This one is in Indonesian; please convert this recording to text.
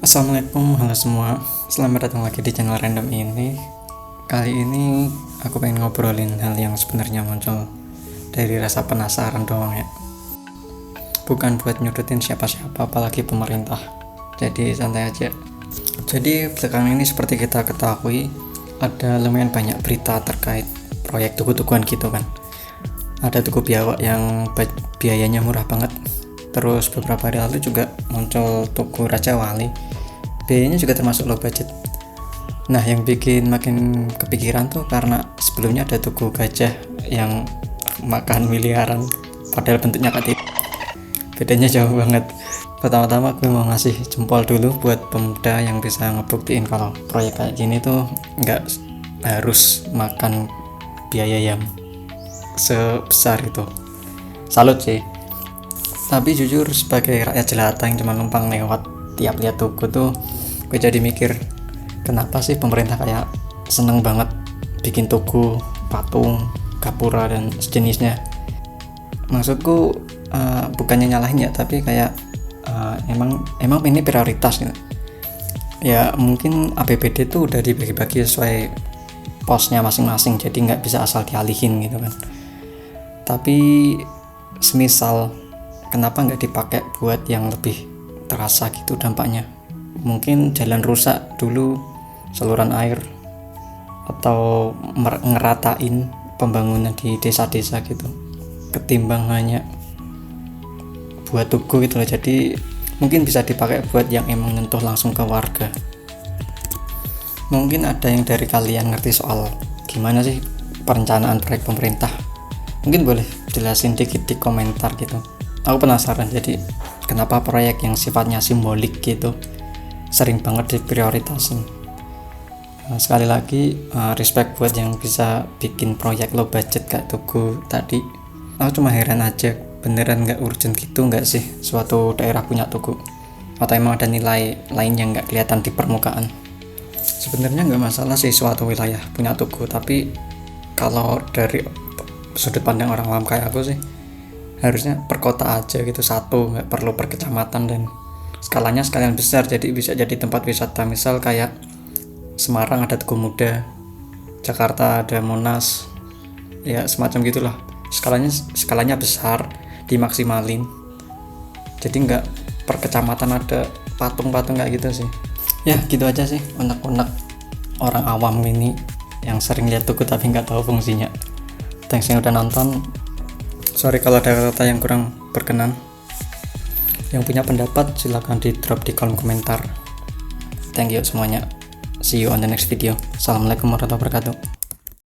Assalamualaikum, halo semua. Selamat datang lagi di channel random ini. Kali ini aku pengen ngobrolin hal yang sebenarnya muncul dari rasa penasaran doang ya. Bukan buat nyudutin siapa-siapa, apalagi pemerintah. Jadi santai aja. Jadi belakangan ini seperti kita ketahui, ada lumayan banyak berita terkait proyek tugu-tuguan gitu kan. Ada tugu biawak yang biayanya murah banget. Terus beberapa hari lalu juga muncul tugu Raja Wali, biayanya juga termasuk low budget. Nah, yang bikin makin kepikiran tuh karena sebelumnya ada tugu gajah yang makan miliaran padahal bentuknya KTP. Bedanya jauh banget. Pertama-tama gue mau ngasih jempol dulu buat pemuda yang bisa ngebuktiin kalau proyek kayak gini tuh nggak harus makan biaya yang sebesar itu. Salut sih. Tapi jujur sebagai rakyat jelata yang cuma numpang lewat tiap lihat tugu tuh, gue jadi mikir kenapa sih pemerintah kayak seneng banget bikin tugu, patung, gapura dan sejenisnya. Maksudku bukannya nyalahin ya, tapi kayak emang ini prioritas gitu. Ya mungkin APBD tuh udah dibagi-bagi sesuai posnya masing-masing, jadi nggak bisa asal dialihin gitu kan. Tapi semisal kenapa nggak dipakai buat yang lebih terasa gitu dampaknya? Mungkin jalan rusak dulu, saluran air, atau ngeratain pembangunan di desa-desa gitu, ketimbang hanya buat tugu gitu loh. Jadi mungkin bisa dipakai buat yang emang nyentuh langsung ke warga. Mungkin ada yang dari kalian ngerti soal gimana sih perencanaan proyek pemerintah, mungkin boleh jelasin dikit di komentar gitu. Aku penasaran, jadi kenapa proyek yang sifatnya simbolik gitu sering banget diprioritasin. Sekali lagi respect buat yang bisa bikin proyek low budget kayak tugu tadi. Aku cuma heran aja, beneran nggak urgent gitu nggak sih suatu daerah punya tugu? Atau emang ada nilai lain yang nggak kelihatan di permukaan? Sebenarnya nggak masalah sih suatu wilayah punya tugu, tapi kalau dari sudut pandang orang awam kayak aku sih, harusnya per kota aja gitu, satu, nggak perlu per kecamatan, dan skalanya sekalian besar, jadi bisa jadi tempat wisata. Misal kayak Semarang ada Tugu Muda, Jakarta ada Monas, ya semacam gitulah. Skalanya besar, dimaksimalin, jadi nggak per kecamatan ada patung-patung kayak gitu sih. Ya gitu aja sih, unek-unek orang awam ini yang sering lihat tugu tapi nggak tahu fungsinya. Thanks yang udah nonton. Sorry kalau ada kata yang kurang berkenan. Yang punya pendapat silahkan di drop di kolom komentar. Thank you semuanya. See you on the next video. Assalamualaikum warahmatullahi wabarakatuh.